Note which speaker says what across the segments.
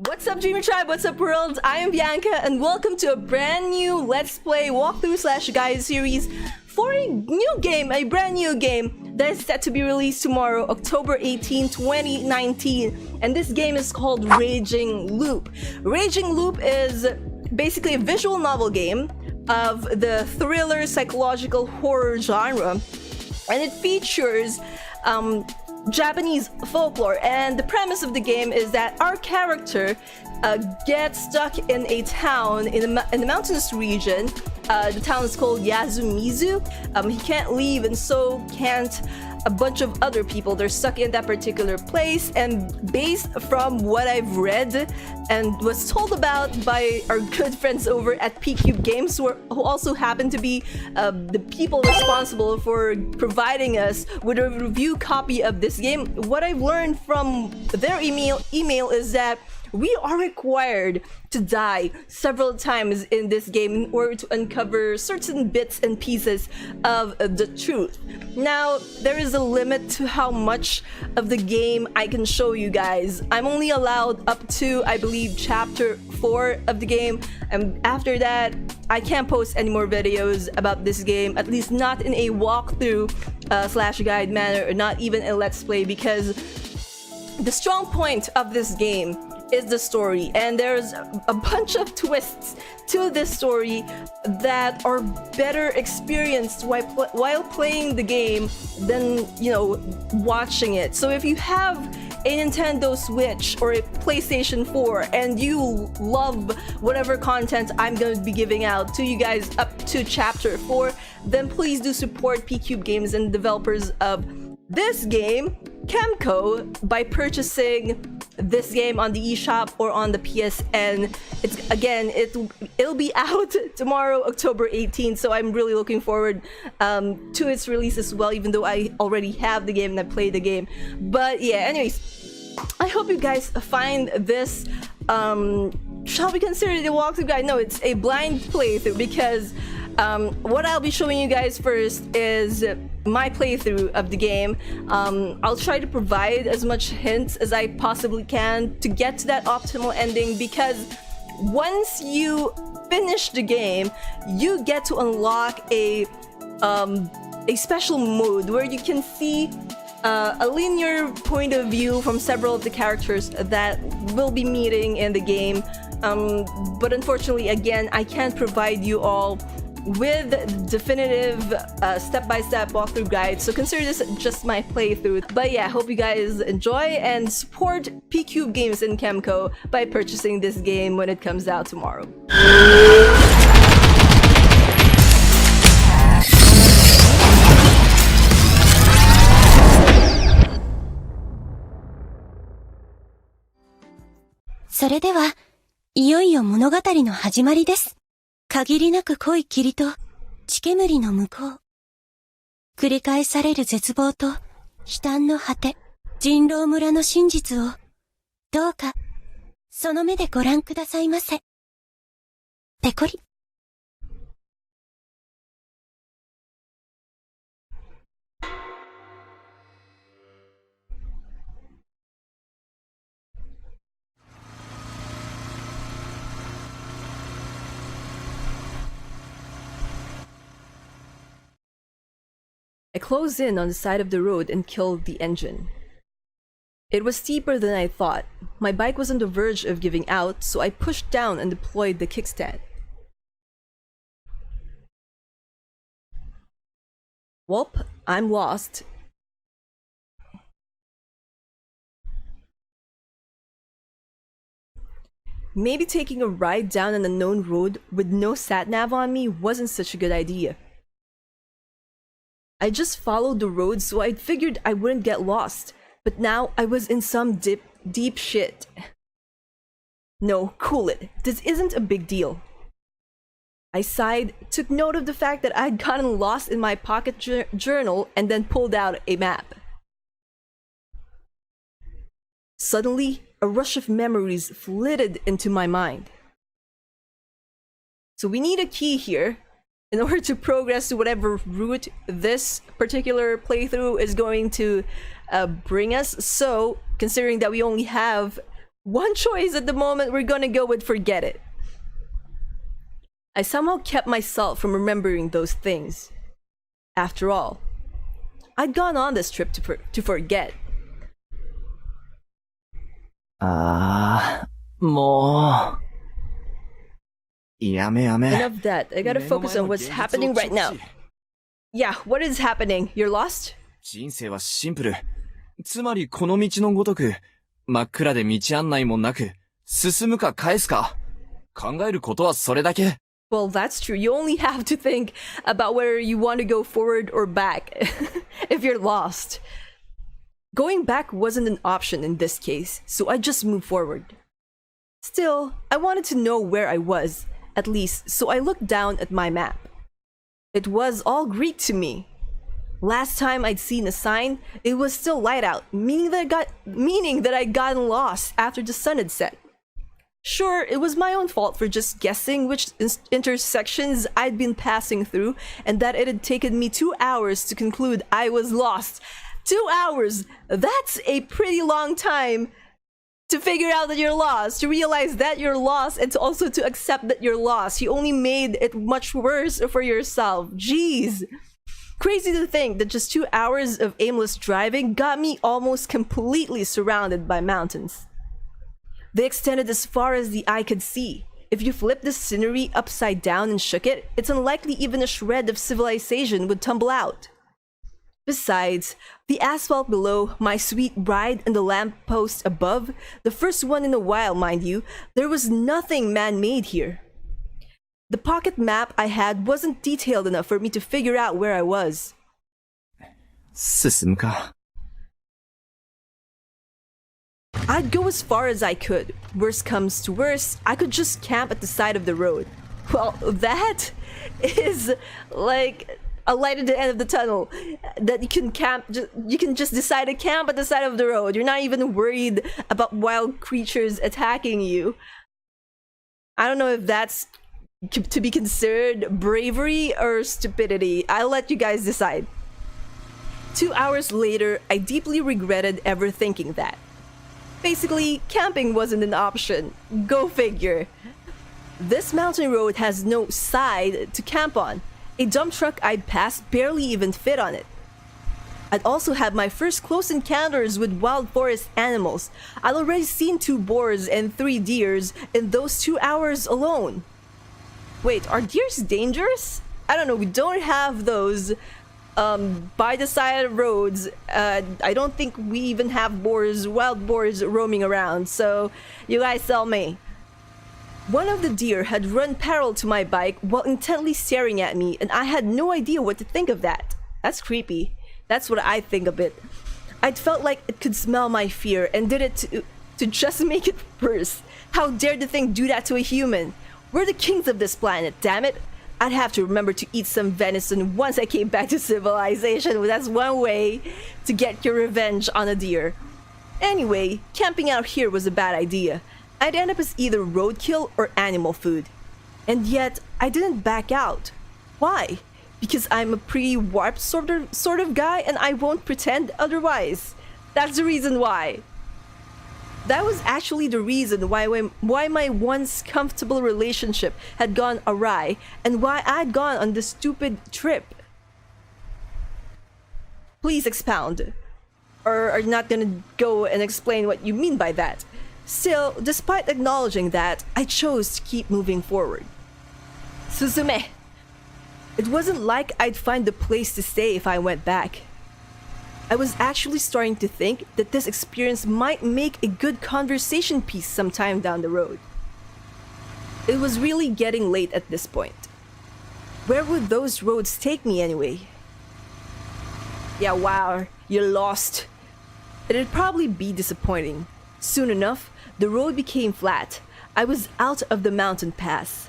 Speaker 1: What's up, Dreamer Tribe? What's up, world? I am Bianca, and welcome to a brand new Let's Play walkthrough / guide series for a new game, a brand new game that is set to be released tomorrow, October 18, 2019. And this game is called Raging Loop. Raging Loop is basically a visual novel game of the thriller psychological horror genre, and it features Japanese folklore. And the premise of the game is that our character gets stuck in a town in the mountainous region. The town is called Yasumizu. He can't leave, and so can't a bunch of other people. They're stuck in that particular place, and based from what I've read and was told about by our good friends over at PCube Games, who also happen to be the people responsible for providing us with a review copy of this game, what I've learned from their email is that we are required to die several times in this game in order to uncover certain bits and pieces of the truth. Now, there is a limit to how much of the game I can show you guys. I'm only allowed up to, I believe, chapter 4 of the game, and after that, I can't post any more videos about this game, at least not in a walkthrough / guide manner, or not even a let's play, because the strong point of this game is the story, and there's a bunch of twists to this story that are better experienced while playing the game than, you know, watching it. So if you have a Nintendo Switch or a PlayStation 4 and you love whatever content I'm going to be giving out to you guys up to chapter 4, then please do support PCube Games and developers of this game, Kemco, by purchasing this game on the eShop or on the PSN. It'll be out tomorrow, October 18th, so I'm really looking forward to its release as well, even though I already have the game and I played the game. But yeah, anyways, I hope you guys find this shall we consider it a walkthrough guide? No, it's a blind playthrough, because what I'll be showing you guys first is my playthrough of the game. I'll try to provide as much hints as I possibly can to get to that optimal ending, because once you finish the game, you get to unlock a special mode where you can see a linear point of view from several of the characters that we'll be meeting in the game. But unfortunately, again, I can't provide you all with definitive step-by-step walkthrough guide, so consider this just my playthrough. But yeah, I hope you guys enjoy and support PCube Games and Kemco by purchasing this game when it comes out tomorrow.
Speaker 2: So れでは、いよいよ物語の始まりです。限りなく濃い霧と血煙の向こう。繰り返される絶望と悲嘆の果て、人狼村の真実を、どうか、その目でご覧くださいませ。ペコリ。
Speaker 1: I closed in on the side of the road and killed the engine. It was steeper than I thought. My bike was on the verge of giving out, so I pushed down and deployed the kickstand. Welp, I'm lost. Maybe taking a ride down an unknown road with no sat-nav on me wasn't such a good idea. I just followed the road, so I figured I wouldn't get lost, but now I was in some deep shit. No, cool it. This isn't a big deal. I sighed, took note of the fact that I'd gotten lost in my pocket journal, and then pulled out a map. Suddenly, a rush of memories flooded into my mind. So we need a key here in order to progress to whatever route this particular playthrough is going to bring us. So, considering that we only have One choice at the moment, we're gonna go with forget it. I somehow kept myself from remembering those things. After all, I'd gone on this trip to forget.
Speaker 3: もう。やめやめ。
Speaker 1: Enough of that. I gotta focus on what's happening right now. Yeah, what is happening? You're lost?
Speaker 3: 人生はシンプル。つまりこの道のごとく、真っ暗で道案内もなく、進むか返すか。考えることはそれだけ。
Speaker 1: Well, that's true. You only have to think about whether you want to go forward or back if you're lost. Going back wasn't an option in this case, so I just moved forward. Still, I wanted to know where I was, at least, so I looked down at my map. It was all Greek to me. Last time I'd seen a sign, it was still light out, meaning that I'd gotten lost after the sun had set. Sure, it was my own fault for just guessing which intersections I'd been passing through, and that it had taken me 2 hours to conclude I was lost. 2 hours! That's a pretty long time to figure out that you're lost, to realize that you're lost, and to also to accept that you're lost. You only made it much worse for yourself. Jeez! Crazy to think that just 2 hours of aimless driving got me almost completely surrounded by mountains. They extended as far as the eye could see. If you flipped the scenery upside down and shook it, it's unlikely even a shred of civilization would tumble out. Besides, the asphalt below, my sweet bride, and the lamppost above, the first one in a while, mind you, there was nothing man-made here. The pocket map I had wasn't detailed enough for me to figure out where I was.
Speaker 3: 進むか。
Speaker 1: I'd go as far as I could. Worst comes to worst, I could just camp at the side of the road. Well, that is like a light at the end of the tunnel. That you can camp, you can just decide to camp at the side of the road. You're not even worried about wild creatures attacking you. I don't know if that's to be considered bravery or stupidity. I'll let you guys decide. 2 hours later, I deeply regretted ever thinking that. Basically, camping wasn't an option. Go figure. This mountain road has no side to camp on. A dump truck I'd pass barely even fit on it. I'd also had my first close encounters with wild forest animals. I'd already seen 2 boars and 3 deers in those 2 hours alone. Wait, are deers dangerous? I don't know, we don't have those by the side of roads. I don't think we even have boars, wild boars roaming around, so you guys tell me. One of the deer had run parallel to my bike while intently staring at me, and I had no idea what to think of that. That's creepy. That's what I think of it. I'd felt like it could smell my fear and did it to just make it worse. How dare the thing do that to a human? We're the kings of this planet, damn it. I'd have to remember to eat some venison once I came back to civilization. That's one way to get your revenge on a deer. Anyway, camping out here was a bad idea. I'd end up as either roadkill or animal food. And yet, I didn't back out. Why? Because I'm a pre-warped sort of guy and I won't pretend otherwise. That's the reason why. That was actually the reason why my once comfortable relationship had gone awry and why I'd gone on this stupid trip. Please expound. Or are you not gonna go and explain what you mean by that? Still, despite acknowledging that, I chose to keep moving forward. Suzume. It wasn't like I'd find a place to stay if I went back. I was actually starting to think that this experience might make a good conversation piece sometime down the road. It was really getting late at this point. Where would those roads take me anyway? Yeah, wow, you're lost. It'd probably be disappointing. Soon enough, the road became flat. I was out of the mountain pass.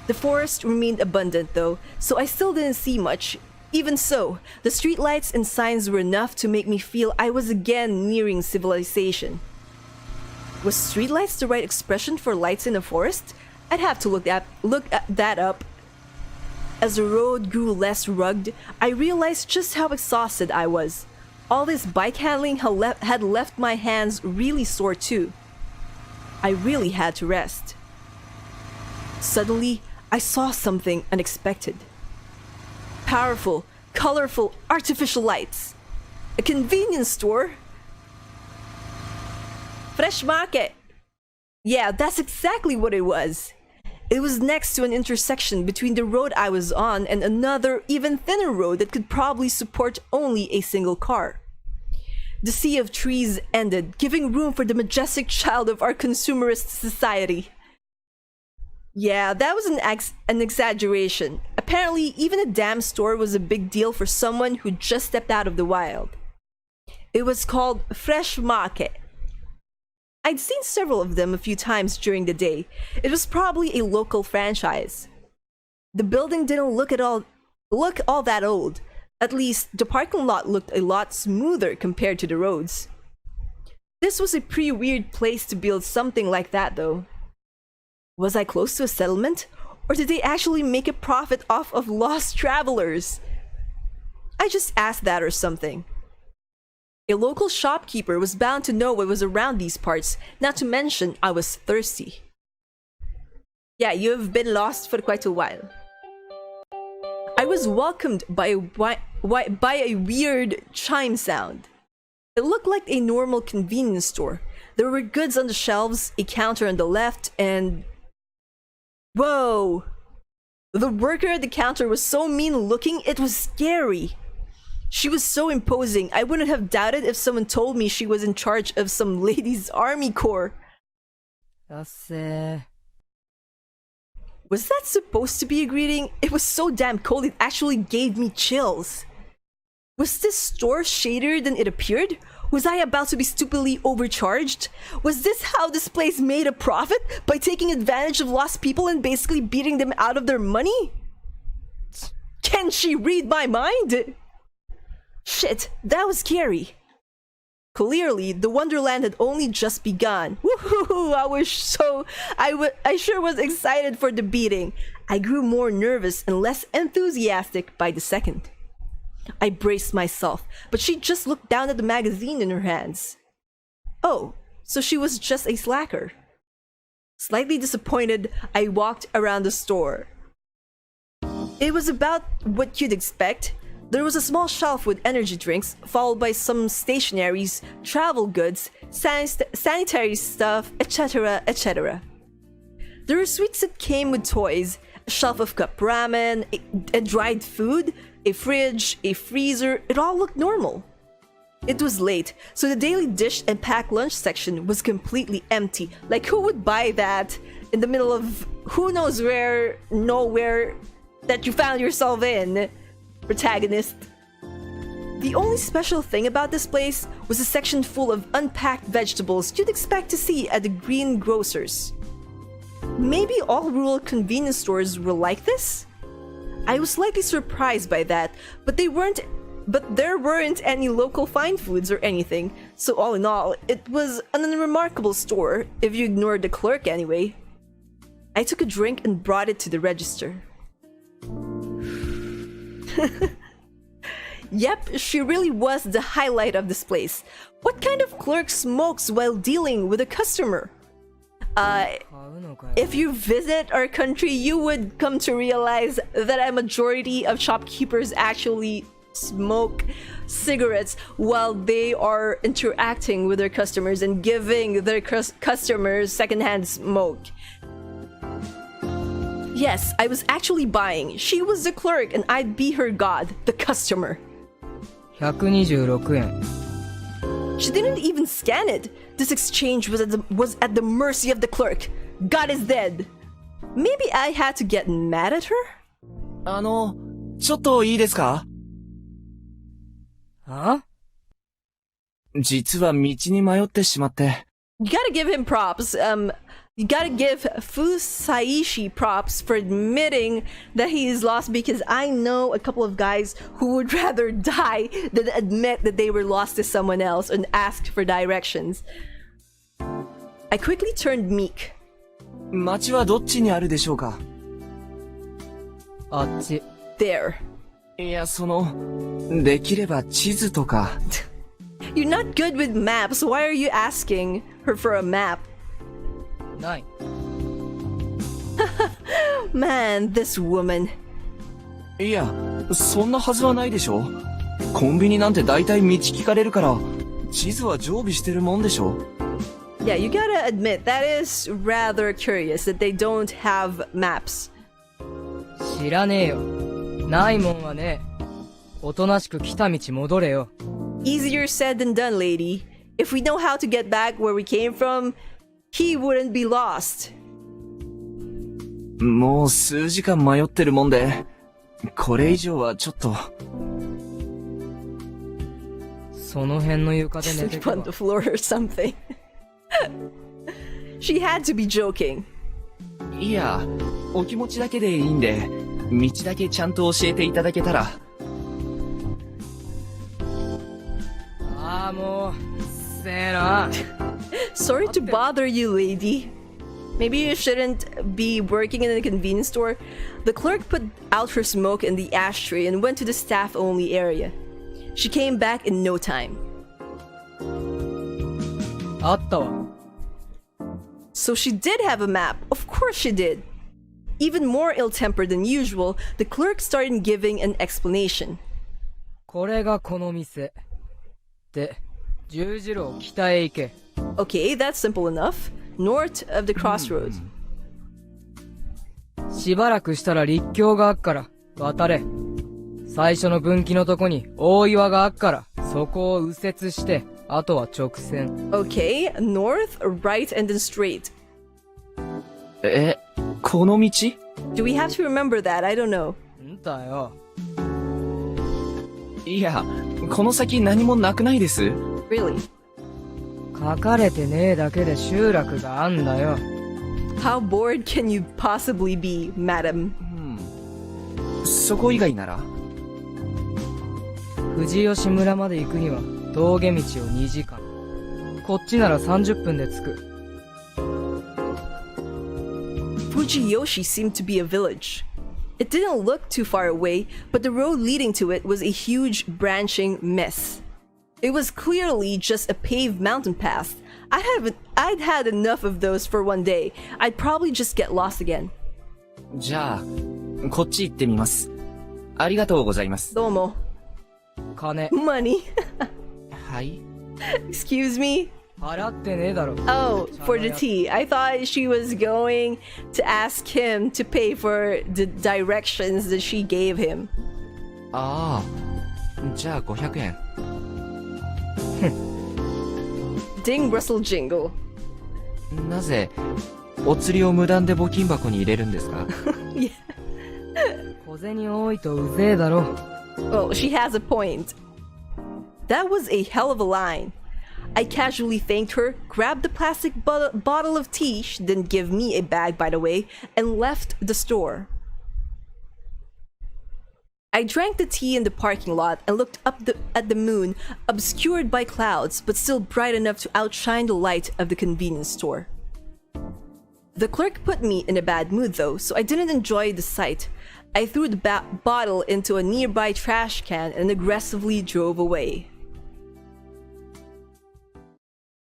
Speaker 1: The forest remained abundant though, so I still didn't see much. Even so, the streetlights and signs were enough to make me feel I was again nearing civilization. Was streetlights the right expression for lights in a forest? I'd have to look at that up. As the road grew less rugged, I realized just how exhausted I was. All this bike handling had left my hands really sore too. I really had to rest. Suddenly, I saw something unexpected. Powerful, colorful, artificial lights. A convenience store. Fresh market. Yeah, that's exactly what it was. It was next to an intersection between the road I was on and another, even thinner road that could probably support only a single car. The sea of trees ended, giving room for the majestic child of our consumerist society. Yeah, that was an exaggeration. Apparently, even a damn store was a big deal for someone who just stepped out of the wild. It was called Fresh Market. I'd seen several of them a few times during the day. It was probably a local franchise. The building didn't look all that old. At least, the parking lot looked a lot smoother compared to the roads. This was a pretty weird place to build something like that, though. Was I close to a settlement? Or did they actually make a profit off of lost travelers? I just asked that or something. A local shopkeeper was bound to know what was around these parts, not to mention I was thirsty. Yeah, you have been lost for quite a while. I was welcomed by a weird chime sound. It looked like a normal convenience store. There were goods on the shelves, a counter on the left, and... Whoa! The worker at the counter was so mean looking, it was scary. She was so imposing, I wouldn't have doubted if someone told me she was in charge of some ladies' army corps. Was that supposed to be a greeting? It was so damn cold it actually gave me chills. Was this store shadier than it appeared? Was I about to be stupidly overcharged? Was this how this place made a profit? By taking advantage of lost people and basically beating them out of their money? Can she read my mind? Shit, that was scary. Clearly, the Wonderland had only just begun. Woohoo! I sure was excited for the beating. I grew more nervous and less enthusiastic by the second. I braced myself, but she just looked down at the magazine in her hands. Oh, so she was just a slacker. Slightly disappointed, I walked around the store. It was about what you'd expect. There was a small shelf with energy drinks, followed by some stationaries, travel goods, sanitary stuff, etc., etc. There were sweets that came with toys, a shelf of cup ramen, a dried food, a fridge, a freezer. It all looked normal. It was late, so the daily dish and packed lunch section was completely empty. Like, who would buy that in the middle of who knows where, nowhere that you found yourself in? Protagonist. The only special thing about this place was a section full of unpacked vegetables you'd expect to see at the greengrocers. Maybe all rural convenience stores were like this? I was slightly surprised by that, but there weren't any local fine foods or anything, so all in all, it was an unremarkable store, if you ignored the clerk anyway. I took a drink and brought it to the register. Yep, she really was the highlight of this place. What kind of clerk smokes while dealing with a customer? If you visit our country, you would come to realize that a majority of shopkeepers actually smoke cigarettes while they are interacting with their customers and giving their customers secondhand smoke. Yes, I was actually buying. She was the clerk and I'd be her god, the customer.
Speaker 4: 126 yen.
Speaker 1: She didn't even scan it. This exchange was at the mercy of the clerk. God is dead. Maybe I had to get mad at her?
Speaker 3: ちょっといいですか?
Speaker 4: は?
Speaker 3: 実は道に迷ってしまって。
Speaker 1: You gotta give him props. You gotta give Fusaishi props for admitting that he is lost, because I know a couple of guys who would rather die than admit that they were lost to someone else and ask for directions. I quickly turned meek.
Speaker 3: 町はどっちにあるでしょうか?
Speaker 4: あっち。
Speaker 1: There.
Speaker 3: いや、できれば地図とか。
Speaker 1: You're not good with maps. Why are you asking her for a map?
Speaker 4: ない。
Speaker 1: Man, this woman.
Speaker 3: いや、そんなはずはないでしょ。コンビニなんて大体道聞かれるから、地図は常備してるもんでしょ。
Speaker 1: Yeah, you gotta admit, that is rather curious that they don't have maps.
Speaker 4: 知らねえよ。ないもんはねえ。おとなしく来た道戻れよ。
Speaker 1: Easier said than done, lady. If we know how to get back where we came from, he wouldn't be lost.
Speaker 3: もう数時間迷ってるもんで、これ以上はちょっと。
Speaker 4: その辺の床で寝て
Speaker 1: Sleep
Speaker 4: けば
Speaker 1: on the floor or something. She had to be joking.
Speaker 3: いや、お気持ちだけでいいんで、道だけちゃんと教えていただけたら。
Speaker 4: ああ、もう、うっせえな。
Speaker 1: Sorry to bother you, lady. Maybe you shouldn't be working in a convenience store. The clerk put out her smoke in the ashtray and went to the staff-only area. She came back in no time.
Speaker 4: あったわ。
Speaker 1: So she did have a map. Of course she did. Even more ill-tempered than usual, the clerk started giving an explanation.
Speaker 4: これがこの店。で、十字路を北へ行け。
Speaker 1: Okay, that's simple enough. North of the crossroads.
Speaker 4: しばらくしたら立教があっから渡れ。最初の分岐のとこに大岩があっからそこを右折してあとは直線。
Speaker 1: Okay, north, right, and then straight.
Speaker 3: この道？
Speaker 1: Do we have to remember that? I don't know.
Speaker 4: んだよ。
Speaker 3: いや、この先何もなくないです。
Speaker 1: Really?
Speaker 4: 書かれてねえだけで集落があんだよ。
Speaker 1: How bored can you possibly be, madam?
Speaker 3: そこ以外なら？
Speaker 4: 富士吉村まで行くには峠道を2時間。こっちなら30分で着く。
Speaker 1: Fujiyoshi seemed to be a village. It didn't look too far away, but the road leading to it was a huge branching mess. It was clearly just a paved mountain path. I'd had enough of those for one day. I'd probably just get lost again.
Speaker 3: じゃあ、こっち行ってみます。ありがとうございます。
Speaker 1: Domo.
Speaker 4: 金
Speaker 1: Money.
Speaker 3: はい。
Speaker 1: Excuse me?
Speaker 4: 払ってねえだろ。
Speaker 1: Oh, for the tea. I thought she was going to ask him to pay for the directions that she gave him.
Speaker 3: ああ、じゃあ500円。
Speaker 1: Ding rustle jingle.
Speaker 3: なぜ、お釣りを無断で募金箱に入れるんですか？
Speaker 1: Yeah.
Speaker 4: 小銭多いとうぜえだろ。
Speaker 1: Oh, she has a point. That was a hell of a line. I casually thanked her, grabbed the plastic bottle of tea, she didn't give me a bag by the way, and left the store. I drank the tea in the parking lot and looked up at the moon, obscured by clouds, but still bright enough to outshine the light of the convenience store. The clerk put me in a bad mood though, so I didn't enjoy the sight. I threw the bottle into a nearby trash can and aggressively drove away.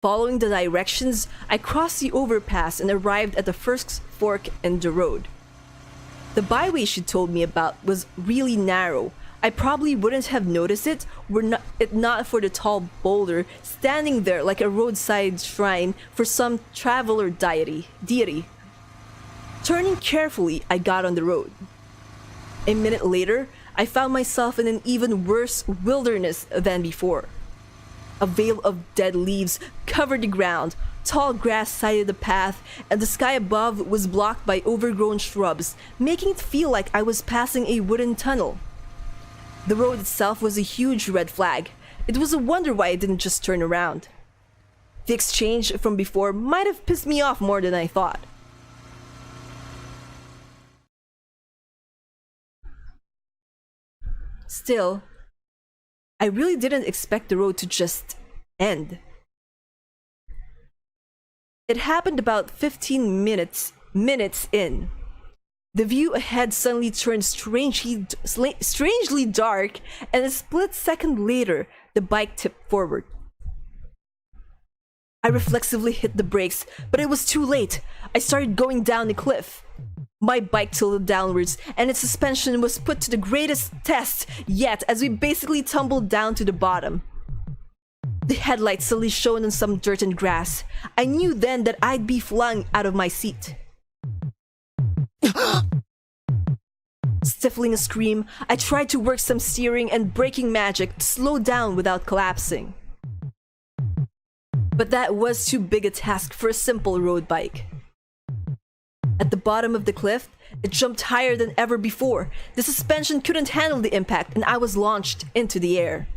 Speaker 1: Following the directions, I crossed the overpass and arrived at the first fork in the road. The byway she told me about was really narrow. I probably wouldn't have noticed it were it not for the tall boulder standing there like a roadside shrine for some traveler deity. Turning carefully, I got on the road. A minute later, I found myself in an even worse wilderness than before. A veil of dead leaves covered the ground, tall grass sided the path, and the sky above was blocked by overgrown shrubs, making it feel like I was passing a wooden tunnel. The road itself was a huge red flag. It was a wonder why I didn't just turn around. The exchange from before might have pissed me off more than I thought. Still, I really didn't expect the road to just end. It happened about 15 minutes in. The view ahead suddenly turned strangely dark, and a split second later, the bike tipped forward. I reflexively hit the brakes, but it was too late. I started going down the cliff. My bike tilted downwards, and its suspension was put to the greatest test yet as we basically tumbled down to the bottom. The headlights suddenly shone on some dirt and grass. I knew then that I'd be flung out of my seat. Stifling a scream, I tried to work some steering and braking magic to slow down without collapsing. But that was too big a task for a simple road bike. At the bottom of the cliff, it jumped higher than ever before. The suspension couldn't handle the impact, and I was launched into the air.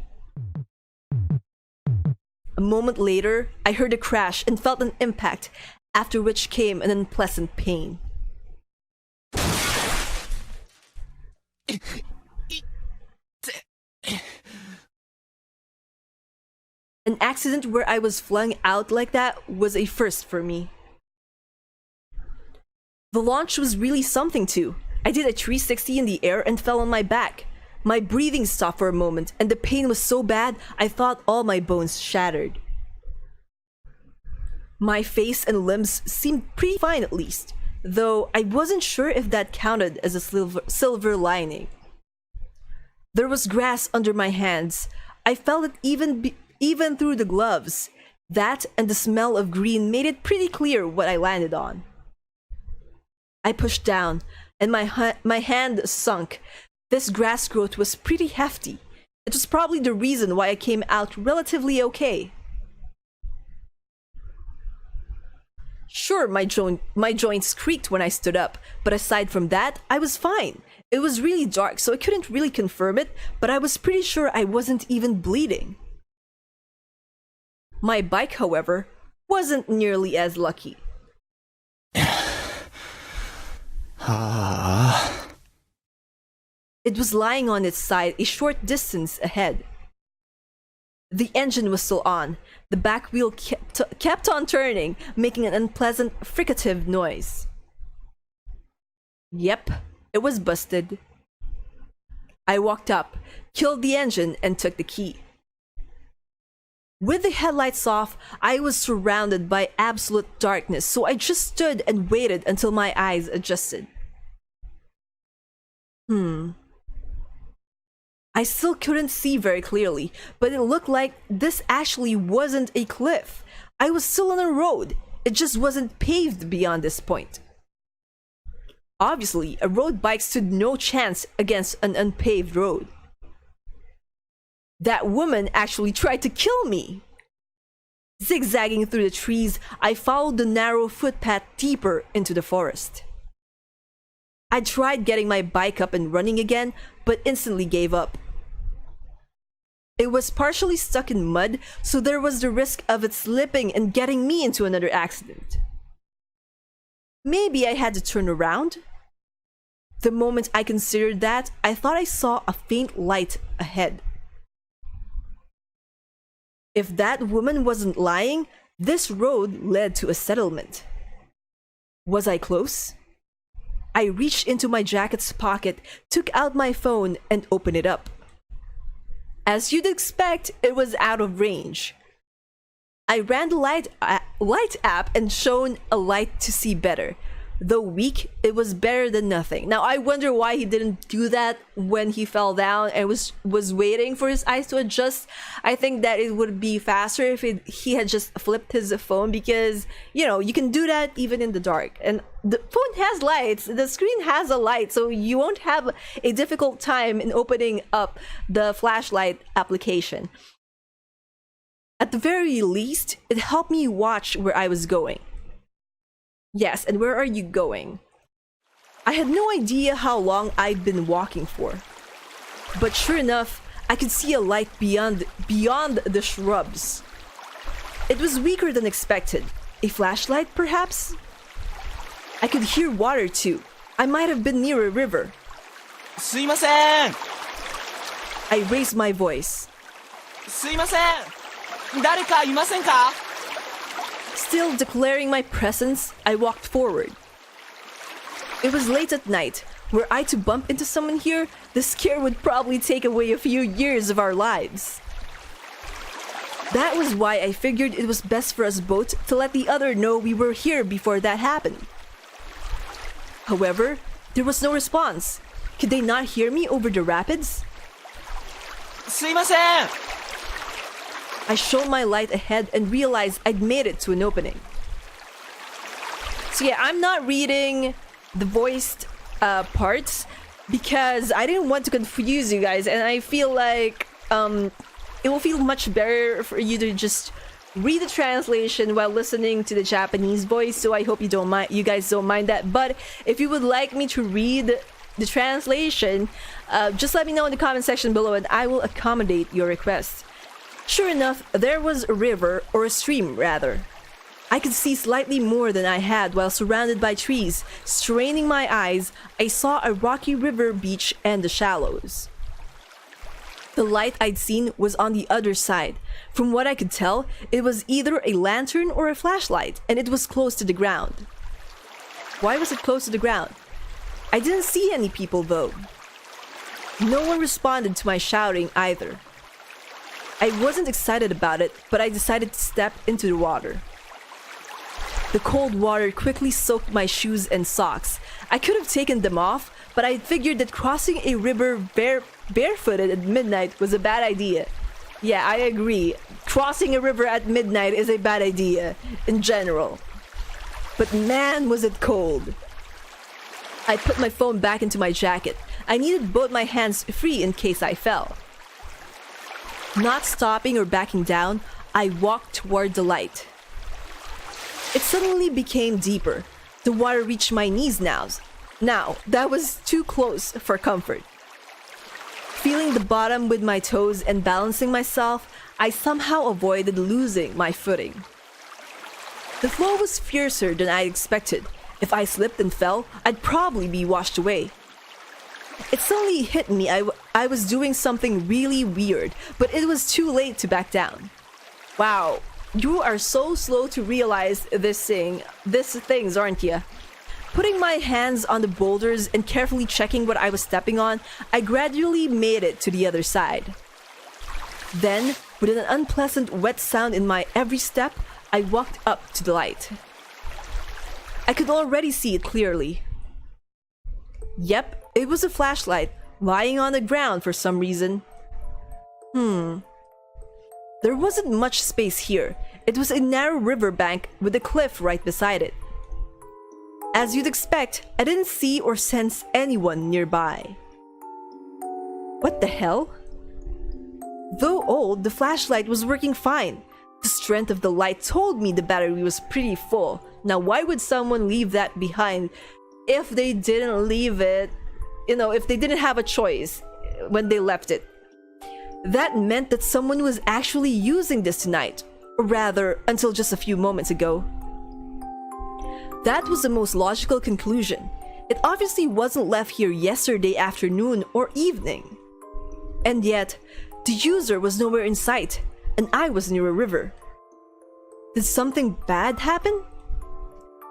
Speaker 1: A moment later, I heard a crash and felt an impact, after which came an unpleasant pain. An accident where I was flung out like that was a first for me. The launch was really something too. I did a 360 in the air and fell on my back. My breathing stopped for a moment, and the pain was so bad I thought all my bones shattered. My face and limbs seemed pretty fine at least, though I wasn't sure if that counted as a silver lining. There was grass under my hands. I felt it even through the gloves. That and the smell of green made it pretty clear what I landed on. I pushed down, and my hand sunk. This grass growth was pretty hefty. It was probably the reason why I came out relatively okay. Sure, my joints creaked when I stood up, but aside from that, I was fine. It was really dark, so I couldn't really confirm it, but I was pretty sure I wasn't even bleeding. My bike, however, wasn't nearly as lucky. It was lying on its side a short distance ahead. The engine was still on. The back wheel kept on turning, making an unpleasant fricative noise. Yep, it was busted. I walked up, killed the engine, and took the key. With the headlights off, I was surrounded by absolute darkness, so I just stood and waited until my eyes adjusted. I still couldn't see very clearly, but it looked like this actually wasn't a cliff. I was still on a road. It just wasn't paved beyond this point. Obviously, a road bike stood no chance against an unpaved road. That woman actually tried to kill me. Zigzagging through the trees, I followed the narrow footpath deeper into the forest. I tried getting my bike up and running again, but instantly gave up. It was partially stuck in mud, so there was the risk of it slipping and getting me into another accident. Maybe I had to turn around? The moment I considered that, I thought I saw a faint light ahead. If that woman wasn't lying, this road led to a settlement. Was I close? I reached into my jacket's pocket, took out my phone, and opened it up. As you'd expect, it was out of range. I ran the light app and shone a light to see better. Though weak, it was better than nothing. Now, I wonder why he didn't do that when he fell down and was waiting for his eyes to adjust. I think that it would be faster if he had just flipped his phone, because, you know, you can do that even in the dark. And the phone has lights, the screen has a light, so you won't have a difficult time in opening up the flashlight application. At the very least, it helped me watch where I was going. Yes, and where are you going? I had no idea how long I'd been walking for. But sure enough, I could see a light beyond the shrubs. It was weaker than expected. A flashlight, perhaps? I could hear water too. I might have been near a river.
Speaker 3: すいません
Speaker 1: I raised my voice.
Speaker 3: すいません誰かいませんか
Speaker 1: Still declaring my presence, I walked forward. It was late at night. Were I to bump into someone here, the scare would probably take away a few years of our lives. That was why I figured it was best for us both to let the other know we were here before that happened. However, there was no response. Could they not hear me over the rapids?
Speaker 3: すいません
Speaker 1: I shone my light ahead and realized I'd made it to an opening. So yeah, I'm not reading the voiced parts because I didn't want to confuse you guys, and I feel like it will feel much better for you to just read the translation while listening to the Japanese voice. So I hope you guys don't mind that. But if you would like me to read the translation, just let me know in the comment section below and I will accommodate your request. Sure enough, there was a river, or a stream rather. I could see slightly more than I had while surrounded by trees. Straining my eyes, I saw a rocky river beach and the shallows. The light I'd seen was on the other side. From what I could tell, it was either a lantern or a flashlight, and it was close to the ground. Why was it close to the ground? I didn't see any people though. No one responded to my shouting either. I wasn't excited about it, but I decided to step into the water. The cold water quickly soaked my shoes and socks. I could have taken them off, but I figured that crossing a river barefooted at midnight was a bad idea. Yeah, I agree. Crossing a river at midnight is a bad idea, in general. But man, was it cold. I put my phone back into my jacket. I needed both my hands free in case I fell. Not stopping or backing down, I walked toward the light. It suddenly became deeper. The water reached my knees now. Now, that was too close for comfort. Feeling the bottom with my toes and balancing myself, I somehow avoided losing my footing. The flow was fiercer than I expected. If I slipped and fell, I'd probably be washed away. It suddenly hit me I was doing something really weird, but it was too late to back down. Wow, you are so slow to realize these things, aren't you? Putting my hands on the boulders and carefully checking what I was stepping on, I gradually made it to the other side. Then, with an unpleasant wet sound in my every step, I walked up to the light. I could already see it clearly. Yep, it was a flashlight, lying on the ground for some reason. There wasn't much space here. It was a narrow riverbank with a cliff right beside it. As you'd expect, I didn't see or sense anyone nearby. What the hell? Though old, the flashlight was working fine. The strength of the light told me the battery was pretty full. Now, why would someone leave that behind if they didn't leave it, if they didn't have a choice when they left it? That meant that someone was actually using this tonight, or rather, until just a few moments ago. That was the most logical conclusion. It obviously wasn't left here yesterday afternoon or evening. And yet, the user was nowhere in sight, and I was near a river. Did something bad happen?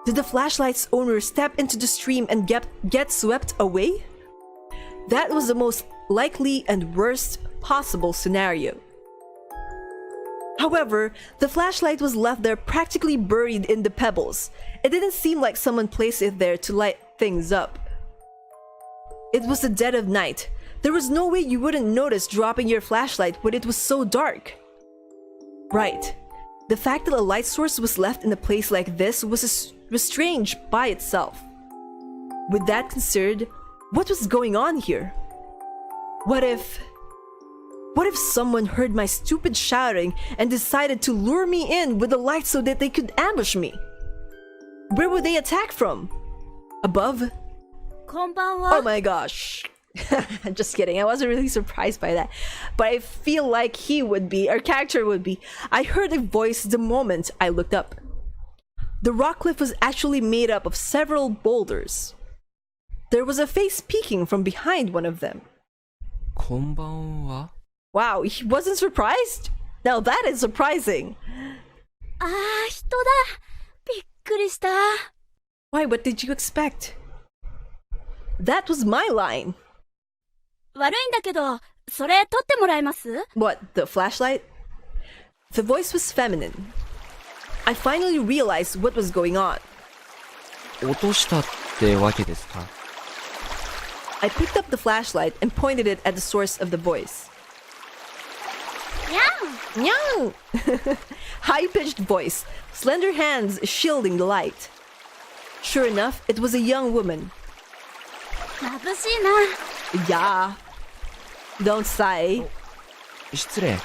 Speaker 1: Did the flashlight's owner step into the stream and get swept away? That was the most likely and worst possible scenario. However, the flashlight was left there practically buried in the pebbles. It didn't seem like someone placed it there to light things up. It was the dead of night. There was no way you wouldn't notice dropping your flashlight when it was so dark. Right. The fact that a light source was left in a place like this was strange by itself. With that considered, what was going on here? What if someone heard my stupid shouting and decided to lure me in with the light so that they could ambush me? Where would they attack from? Above?
Speaker 2: こんばんは。
Speaker 1: Oh my gosh. Just kidding. I wasn't really surprised by that. But I feel like he would be, our character would be. I heard a voice the moment I looked up. The rock cliff was actually made up of several boulders. There was a face peeking from behind one of them.
Speaker 3: こんばんは
Speaker 1: Wow, he wasn't surprised? Now that is surprising.
Speaker 2: あー、人だ。びっくりした。
Speaker 1: Why, what did you expect? That was my line.
Speaker 2: 悪いんだけど、それ取ってもらえます？
Speaker 1: What, the flashlight? The voice was feminine. I finally realized what was going on.
Speaker 3: 落としたってわけですか？
Speaker 1: I picked up the flashlight and pointed it at the source of the voice. Nyang! High-pitched voice, slender hands shielding the light. Sure enough, it was a young woman.
Speaker 2: 眩しいな。
Speaker 1: Yeah. Don't sigh.
Speaker 3: 失礼。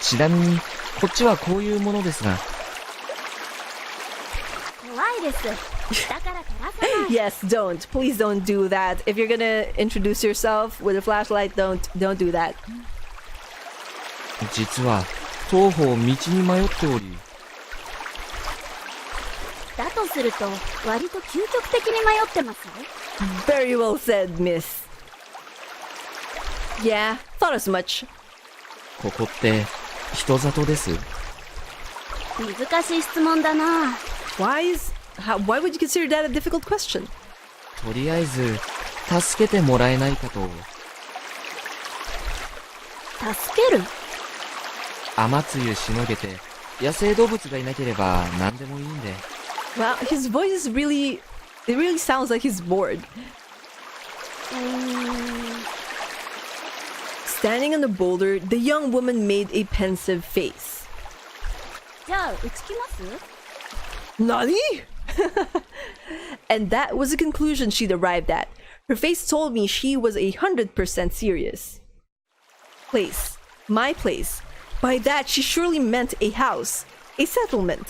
Speaker 3: ちなみに、こっちはこういうものですが。
Speaker 2: 怖いです。だから照らさない。
Speaker 1: Yes, don't. Please don't do that. If you're gonna introduce yourself with a flashlight, don't do that.
Speaker 3: 実は、当方道に迷っており。
Speaker 2: だとすると、割と究極的に迷ってますよ。
Speaker 1: Very well said, miss. Yeah, thought as much.
Speaker 3: ここって、人里です。
Speaker 2: 難しい質問だな。
Speaker 1: Why would you consider that a difficult question?
Speaker 3: とりあえず、助けてもらえないかと。
Speaker 2: 助ける？
Speaker 3: 雨露しのげて、野生動物がいなければ何でもいいんで。
Speaker 1: Well, his voice is really... It really sounds like he's bored. Standing on the boulder, the young woman made a pensive face.
Speaker 2: じゃあ、打ちきます？
Speaker 1: Nani? And that was the conclusion she'd arrived at. Her face told me she was 100% serious. Place. My place. By that, she surely meant a house. A settlement.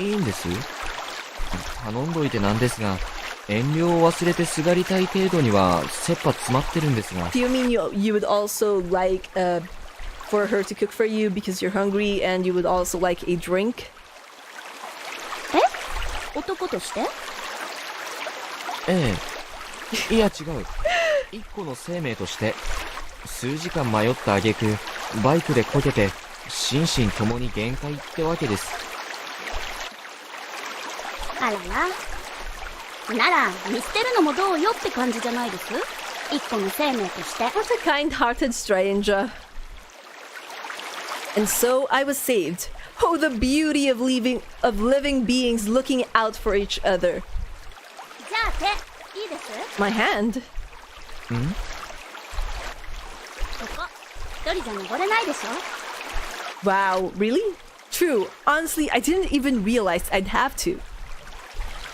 Speaker 3: いいんです。頼んどいてなんですが、遠慮を忘れてすがりたい程度には切羽詰まってるんですが。
Speaker 1: Do you mean you would also like for her to cook for you because you're hungry and you would also like a drink?
Speaker 2: え？男として？
Speaker 3: ええ。いや違う。一個の生命として。数時間迷った挙句、バイクでこけて、心身ともに限界ってわけです。
Speaker 2: あらら。なら、見捨てるのもどうよって感じじゃないです？一個の生命として。
Speaker 1: What a kind-hearted stranger. And so I was saved. Oh, the beauty of living beings looking out for each other.
Speaker 2: じゃあ手、いいです？
Speaker 1: My hand?
Speaker 2: ここ、一人じゃ登れないでしょ？
Speaker 1: Wow, really? True. Honestly, I didn't even realize I'd have to.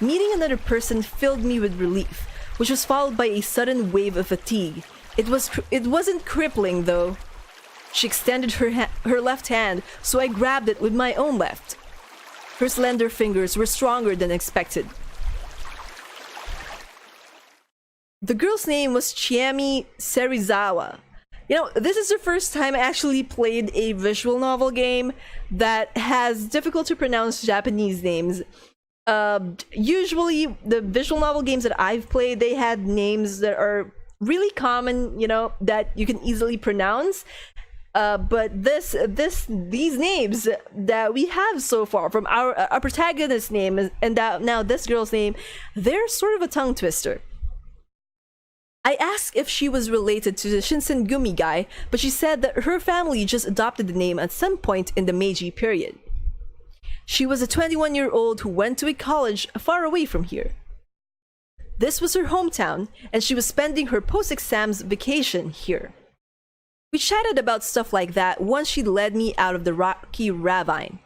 Speaker 1: Meeting another person filled me with relief, which was followed by a sudden wave of fatigue. It wasn't crippling, though. She extended her left hand, so I grabbed it with my own left. Her slender fingers were stronger than expected. The girl's name was Chami Serizawa. You know, this is the first time I actually played a visual novel game that has difficult to pronounce Japanese names. Usually the visual novel games that I've played, they had names that are really common, you know, that you can easily pronounce. But these names that we have so far, from our protagonist's name and now this girl's name, they're sort of a tongue twister. I asked if she was related to the Shinsengumi guy, but she said that her family just adopted the name at some point in the Meiji period. She was a 21-year-old who went to a college far away from here. This was her hometown, and she was spending her post-exams vacation here. We chatted about stuff like that once she led me out of the rocky ravine.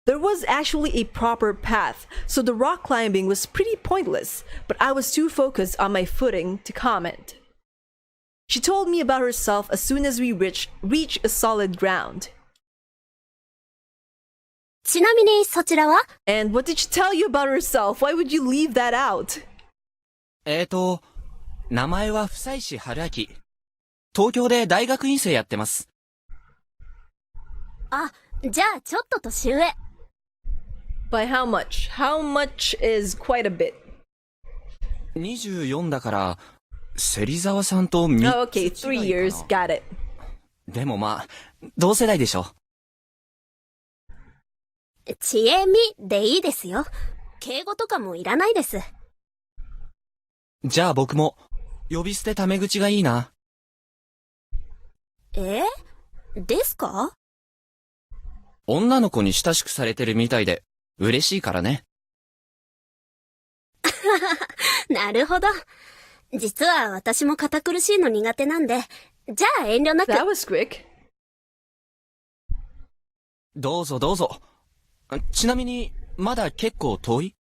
Speaker 1: There was actually a proper path, so the rock climbing was pretty pointless, but I was too focused on my footing to comment. She told me about herself as soon as we reach a solid ground.
Speaker 2: ちなみにそちらは？
Speaker 1: And what did she tell you about herself? Why would you leave that out?
Speaker 3: 名前は房石春明。東京で大学院生やってます。
Speaker 2: あ、じゃあちょっと年上。
Speaker 1: By how much? How much is quite a bit?
Speaker 3: 24だから、芹沢さんと3
Speaker 1: Oh, okay, 3 years. Got it.
Speaker 3: でもまあ、同世代でしょ。
Speaker 2: ちえみでいいですよ。敬語とかもいらないです。
Speaker 3: じゃあ僕も、呼び捨てタメ口がいいな。
Speaker 2: ですか？
Speaker 3: 女の子に親しくされてるみたいで、嬉しいからね。
Speaker 5: なるほど。実は私も堅苦しいの苦手なんで、じゃあ遠慮なく。
Speaker 1: That was quick.
Speaker 3: どうぞどうぞ。ちなみに、まだ結構遠い？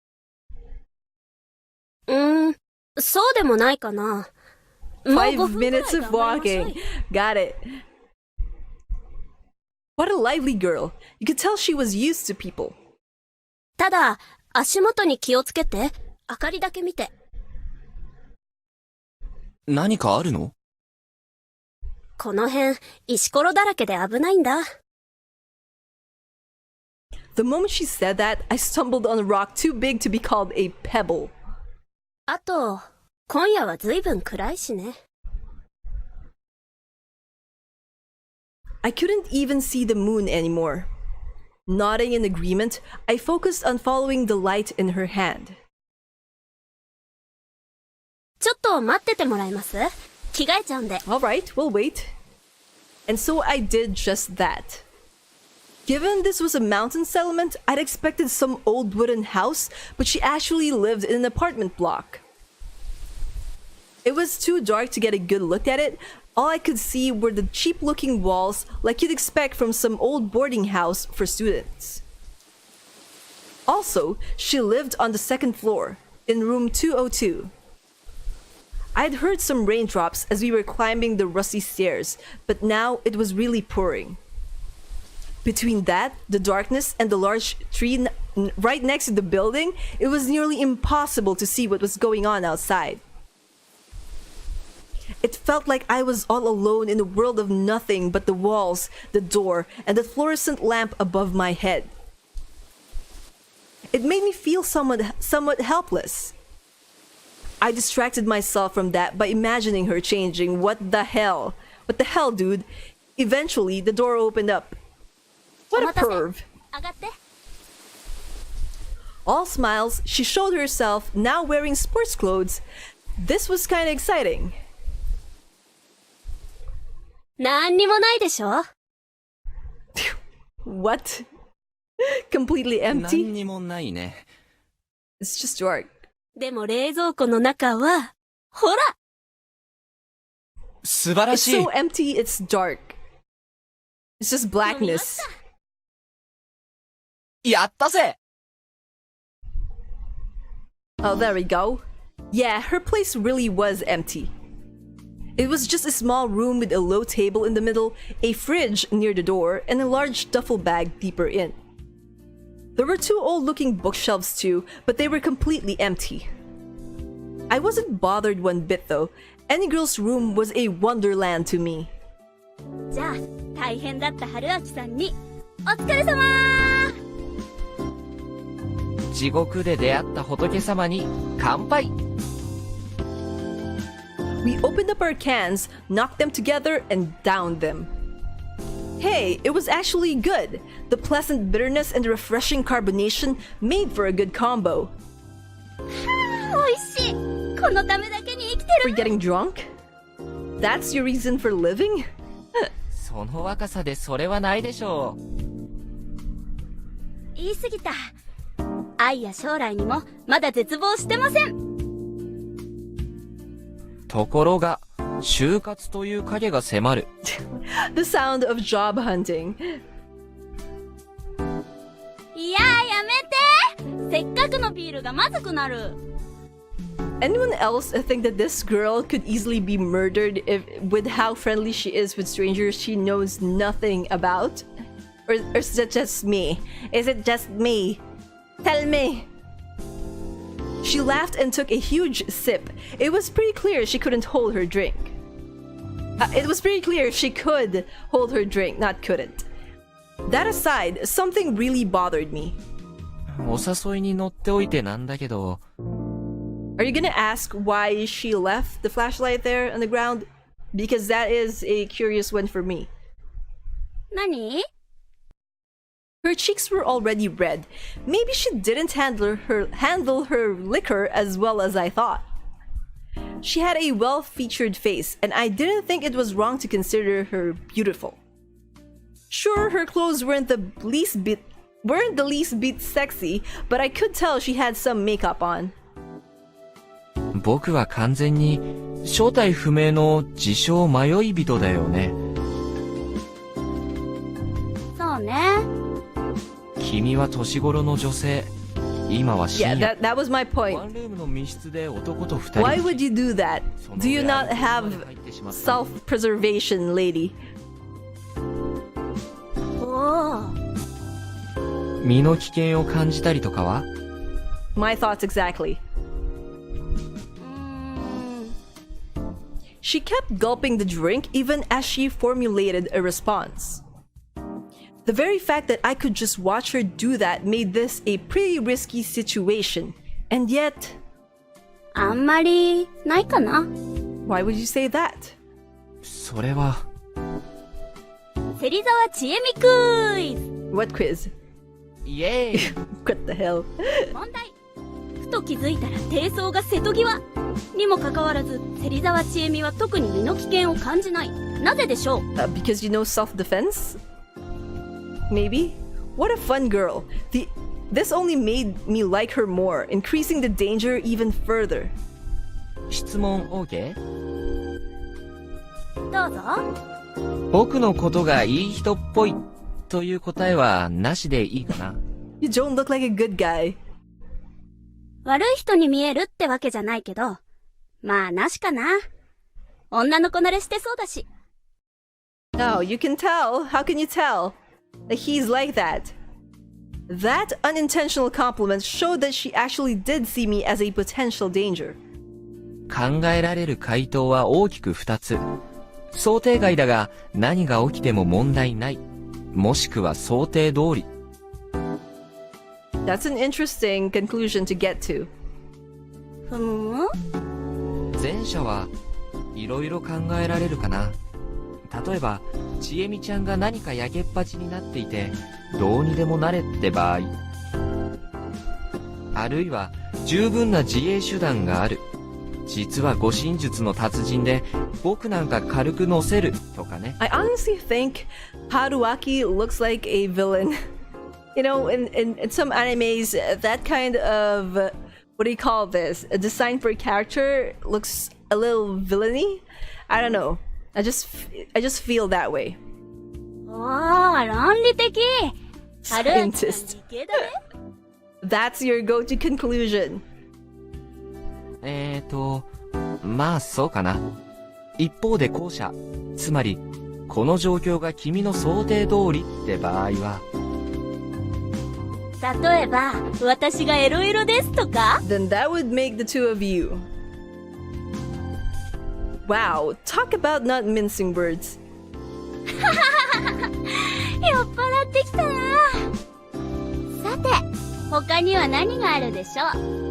Speaker 5: そうでもないかな。もう5
Speaker 1: 5
Speaker 5: 分くらい
Speaker 1: minutes of
Speaker 5: 頑張りましょ
Speaker 1: walking.
Speaker 5: うよ。
Speaker 1: Got it. What a lively girl. You could tell she was used to people.
Speaker 5: ただ、足元に気をつけて、明かりだけ見て。
Speaker 3: 何かあるの？
Speaker 5: この辺、石ころだらけで危ないんだ。
Speaker 1: The moment she said that, I stumbled on a rock too big to be called a pebble.
Speaker 5: あと、今夜はずいぶん暗いしね。
Speaker 1: I couldn't even see the moon anymore. Nodding in agreement, I focused on following the light in her hand.
Speaker 5: ちょっと待っててもらえます？着替えちゃうんで。
Speaker 1: Alright, we'll wait. And so I did just that. Given this was a mountain settlement, I'd expected some old wooden house, but she actually lived in an apartment block. It was too dark to get a good look at it. All I could see were the cheap-looking walls like you'd expect from some old boarding house for students. Also, she lived on the second floor, in room 202. I'd heard some raindrops as we were climbing the rusty stairs, but now it was really pouring. Between that, the darkness, and the large tree right next to the building, it was nearly impossible to see what was going on outside. It felt like I was all alone in a world of nothing but the walls, the door, and the fluorescent lamp above my head. It made me feel somewhat helpless. I distracted myself from that by imagining her changing. What the hell? What the hell, dude? Eventually, the door opened up. What a perv.
Speaker 5: 上がって。
Speaker 1: All smiles, she showed herself, now wearing sports clothes. This was kinda exciting.
Speaker 5: なんにもないでしょ？
Speaker 1: What? Completely
Speaker 3: 何
Speaker 1: empty?
Speaker 3: にもないね。
Speaker 1: It's just dark.
Speaker 5: でも冷蔵庫の中は、ほら！
Speaker 3: 素晴ら
Speaker 1: It's
Speaker 3: しい。
Speaker 1: so empty, it's dark. It's just blackness.
Speaker 3: やったぜ！
Speaker 1: Oh, there we go. Yeah, her place really was empty. It was just a small room with a low table in the middle, a fridge near the door, and a large duffel bag deeper in. There were 2 old-looking bookshelves too, but they were completely empty. I wasn't bothered one bit though. Any girl's room was a wonderland to me.
Speaker 5: じゃあ、大変だった春秋さんに、お疲れ様ー！
Speaker 4: 地獄で出会った仏様に乾杯。
Speaker 1: We opened up our cans, knocked them together, and downed them. Hey, it was actually good. The pleasant bitterness and the refreshing carbonation made for a good combo.
Speaker 5: 美味しい！このためだけに生きて
Speaker 1: For
Speaker 5: る！
Speaker 1: getting drunk? That's your reason for living?
Speaker 4: その若さでそれはないでしょう。
Speaker 5: 言い過ぎた。愛や将来にもまだ絶望してません。
Speaker 4: ところが、就活という影が迫る。
Speaker 1: The sound of job hunting.
Speaker 5: いややめて！せっかくのビールがまずくなる。
Speaker 1: Anyone else think that this girl could easily be murdered with how friendly she is with strangers she knows nothing about? Or is it just me? Is it just me? Tell me! She laughed and took a huge sip. It was pretty clear she couldn't hold her drink. It was pretty clear she could hold her drink, not couldn't. That aside, something really bothered me.
Speaker 4: お誘いに乗っておいてなんだけど。
Speaker 1: Are you gonna ask why she left the flashlight there on the ground? Because that is a curious one for me.
Speaker 5: 何？
Speaker 1: Her cheeks were already red. Maybe she didn't handle her liquor as well as I thought. She had a well-featured face, and I didn't think it was wrong to consider her beautiful. Sure, her clothes weren't the least bit sexy, but I could tell she had some makeup on.
Speaker 3: 僕は完全に正体不明の自称迷い人だよね。
Speaker 5: そうね。
Speaker 3: 君は年頃の女性。今は深
Speaker 1: Yeah,
Speaker 3: 夜。
Speaker 1: that was my
Speaker 3: ワ
Speaker 1: point.
Speaker 3: ンルームの密室で男と二人。
Speaker 1: Why would you do that? Do you not have self-preservation, lady?
Speaker 5: おー。
Speaker 3: 身の危険を感じたりとかは？
Speaker 1: My thoughts exactly. She kept gulping the drink even as she formulated a response. The very fact that I could just watch her do that made this a pretty risky situation. And yet...
Speaker 5: あんまり、ないかな。
Speaker 1: Why would you say that?
Speaker 3: それは。
Speaker 5: 芹沢千恵美クイズ
Speaker 1: What quiz?
Speaker 3: イエーイ
Speaker 1: What the hell?
Speaker 5: 問題。ふと気づいたら低層が瀬戸際。にもかかわらず、芹沢千恵美は特に身の危険を感じない。なぜでしょう？
Speaker 1: Because you know self-defense? Maybe? What a fun girl. This only made me like her more, increasing the danger even further.
Speaker 3: 質問 OK？
Speaker 5: どうぞ。
Speaker 3: 僕のことがいい人っぽいという答えはなしでいいかな？
Speaker 1: You don't look like a good guy.
Speaker 5: 悪い人に見えるってわけじゃないけど、まあなしかな。女の子慣れしてそうだし。
Speaker 1: No, you can tell. How can you tell? That he's like that. That unintentional compliment showed that she actually did see me as a potential danger.
Speaker 3: 考えられる回答は大きく2つ。想定外だが何が起きても問題ない。もしくは想定通り。
Speaker 1: That's an interesting conclusion to get to.
Speaker 5: ふむ？
Speaker 3: 前者はいろいろ考えられるかな。例えば、ちえみちゃんが何かやけっぱちになっていて、どうにでもなれって場合。あるいは、十分な自衛手段がある。実は護身術の達人で、僕なんか軽く乗せるとかね。
Speaker 1: I honestly think Haruaki looks like a villain. You know, in some animes, that kind of, what do you call this? A design for a character looks a little villainy? I don't know. I just feel that way.
Speaker 5: おー、論理的。
Speaker 1: Scientist.
Speaker 5: 理系だね。
Speaker 1: That's your go-to conclusion.
Speaker 3: まあそうかな。一方で後者、つまり、この状況が君の想定通りって場合は、
Speaker 5: 例えば、私がエロエロですとか？
Speaker 1: Then that would make the two of you. Wow, talk about not mincing words.
Speaker 5: 酔っ払ってきたな。さて、他には何があるでしょう？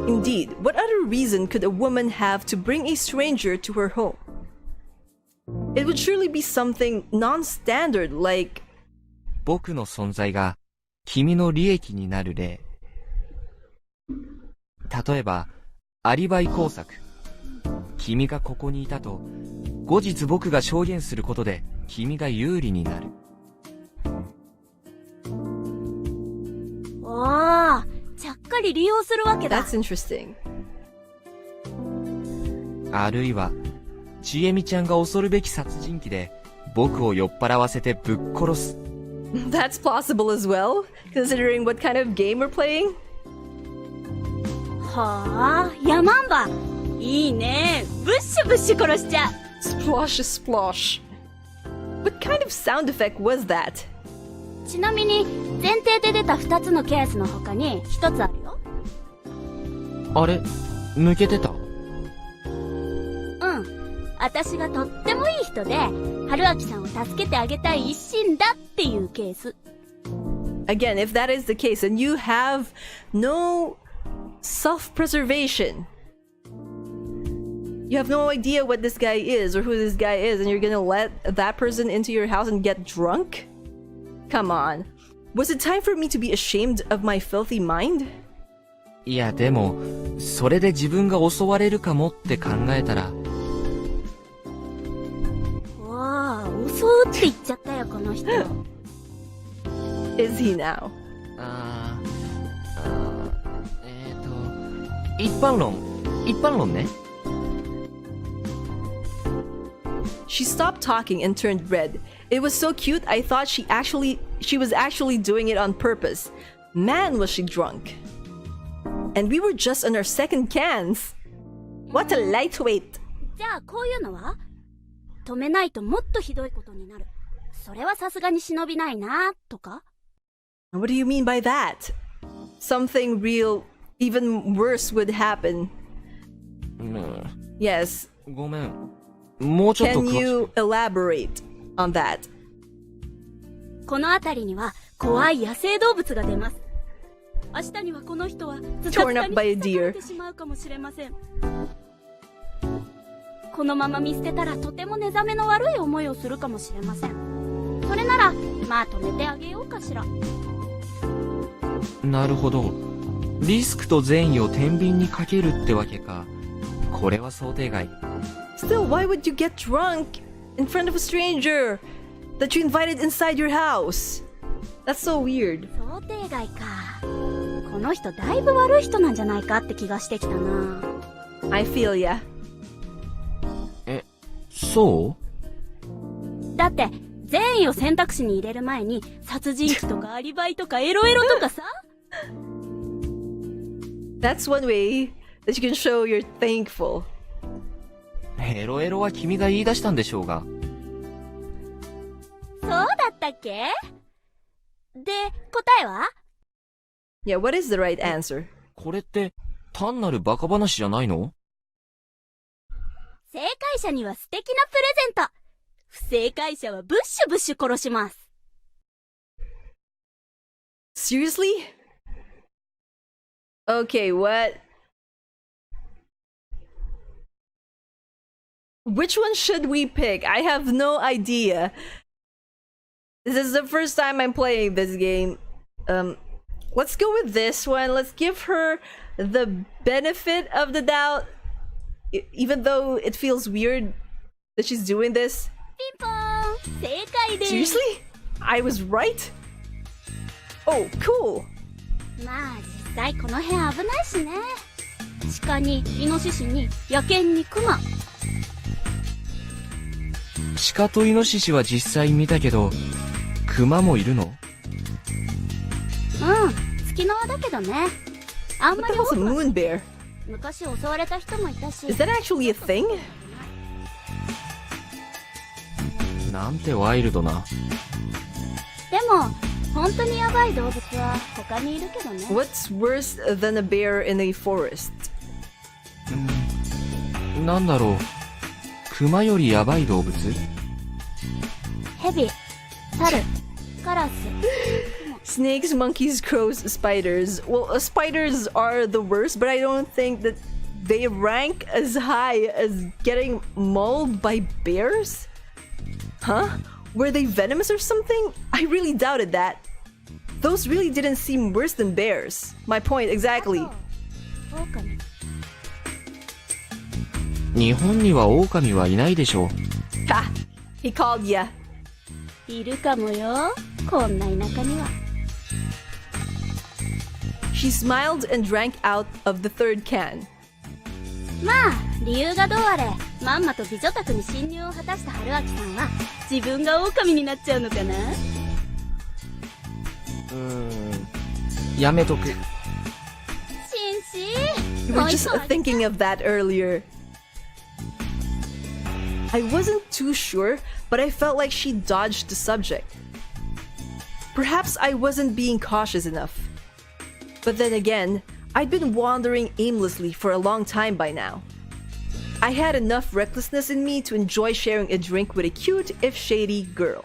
Speaker 1: Indeed, what other reason could a woman have to bring a stranger to her home? It would surely be something non-standard like...
Speaker 3: 僕の存在が君の利益になる例。例えば、アリバイ工作。君がここにいたと、後日僕が証言することで君が有利になる。
Speaker 5: おー、ちゃっかり利用するわけだ。
Speaker 1: That's interesting.
Speaker 3: あるいは、ちえみちゃんが恐るべき殺人鬼で僕を酔っ払わせてぶっ殺す。
Speaker 1: That's plausible as well, considering what kind of game we're playing.
Speaker 5: はあ、ヤマンバ。いいね。ブッシュブッシュ殺しちゃう。
Speaker 1: Splosh splosh. What kind of sound effect was that?
Speaker 5: ちなみに、前提で出た2つのケースの他に1つあるよ。
Speaker 3: あれ、抜けてた？
Speaker 5: うん。私がとってもいい人で、春明さんを助けてあげたい一心だっていうケース。
Speaker 1: Again, if that is the case, then you have no self-preservation. You have no idea what this guy is or who this guy is, and you're gonna let that person into your house and get drunk? Come on. Was it time for me to be ashamed of my filthy mind?
Speaker 3: いやでも、それで自分が襲われるかもって考えたら。
Speaker 5: わあ、襲うって言っちゃったよ、この人。
Speaker 1: Is he now?
Speaker 3: 一般論ね。
Speaker 1: She stopped talking and turned red. It was so cute, I thought she was actually doing it on purpose. Man, was she drunk. And we were just on our second cans. What a lightweight.
Speaker 5: じゃあ、こういうのは止めないともっとひどいことになる。それはさすがに忍びないな、とか
Speaker 1: What do you mean by that? Something real, even worse would happen. Yes.
Speaker 3: ごめん。もうちょっと
Speaker 1: Can
Speaker 3: 詳し
Speaker 1: you
Speaker 3: く。
Speaker 1: elaborate on that?
Speaker 5: この辺りには怖い野生動物が出ます。明日にはこの人はズタズ
Speaker 1: Torn
Speaker 5: タ
Speaker 1: up
Speaker 5: に
Speaker 1: by a
Speaker 5: 引っかか
Speaker 1: deer.
Speaker 5: ってしまうかもしれません。このまま見捨てたらとても寝覚めの悪い思いをするかもしれません。それならまあ止めてあげようかしら。
Speaker 3: なるほど。リスクと善意を天秤にかけるってわけか。これは想定外。
Speaker 1: Still, why would you get drunk in front of a stranger that you invited inside your house? That's so weird.
Speaker 5: 想定外か。この人だいぶ悪い人なんじゃないかって気がしてきたな。
Speaker 1: I feel ya.
Speaker 3: そ
Speaker 5: だって善意を選択肢に入れる前に殺人鬼とかアリバイとかエロエロとかさ。
Speaker 1: That's one way that you can show you're thankful.
Speaker 3: う？エロエロは君が言い出したんでしょうが。
Speaker 5: そうだったっけ？で、答えは？
Speaker 1: Yeah, what is the right answer?
Speaker 3: これって単なるバカ話じゃないの？
Speaker 5: 正解者には素敵なプレゼント。不正解者はブッシュブッシュ殺します。
Speaker 1: Seriously? Okay, what? Which one should we pick? I have no idea. This is the first time I'm playing this game. Let's go with this one. Let's give her the benefit of the doubt. Even though it feels weird that she's doing this.
Speaker 5: ピンポーン、正解です。
Speaker 1: Seriously? I was right? Oh, cool.
Speaker 5: まあ実際この辺危ないしね。鹿にイノシシに野犬にクマ。
Speaker 3: 鹿とイノシシは実際見たけど、クマもいるの？
Speaker 5: 月の輪だけどね。あん
Speaker 1: What
Speaker 5: ま
Speaker 1: the
Speaker 5: り
Speaker 1: hell's
Speaker 5: 多
Speaker 1: a
Speaker 5: くは
Speaker 1: moon bear?
Speaker 5: 昔襲われた人もいたし。
Speaker 1: Is that actually a thing?
Speaker 3: なんてワイルドな。
Speaker 5: でも本当にヤバい動物は他にいるけどね。
Speaker 1: What's worse than a bear in a forest?
Speaker 3: なんだろう。クマよりヤバい動物？
Speaker 5: ヘビ、猿、カラス。
Speaker 1: Snakes, monkeys, crows, spiders. Well, spiders are the worst, but I don't think that they rank as high as getting mauled by bears? Huh? Were they venomous or something? I really doubted that. Those really didn't seem worse than bears. My point exactly.
Speaker 5: 狼。
Speaker 3: 日本には狼はいないでしょう。
Speaker 1: Ha! He called ya.
Speaker 5: いるかもよ。こんな田舎には。
Speaker 1: She smiled and drank out of the third can.
Speaker 5: まあ理由がどうあれ、まんまと美女宅に侵入を果たした春明さんは自分が狼になっちゃうのかな。
Speaker 3: やめとく。
Speaker 5: 紳士。
Speaker 1: We were just thinking of that earlier. I wasn't too sure, but I felt like she dodged the subject. Perhaps I wasn't being cautious enough. But then again, I'd been wandering aimlessly for a long time by now. I had enough recklessness in me to enjoy sharing a drink with a cute, if shady, girl.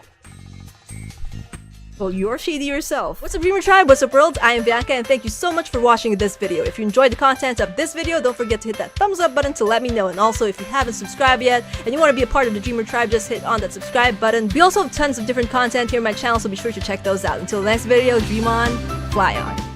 Speaker 1: Well, you're shady yourself. What's up, Dreamer Tribe? What's up, world? I am Bianca, and thank you so much for watching this video. If you enjoyed the content of this video, don't forget to hit that thumbs up button to let me know. And also, if you haven't subscribed yet, and you want to be a part of the Dreamer Tribe, just hit on that subscribe button. We also have tons of different content here on my channel, so be sure to check those out. Until the next video, dream on, fly on.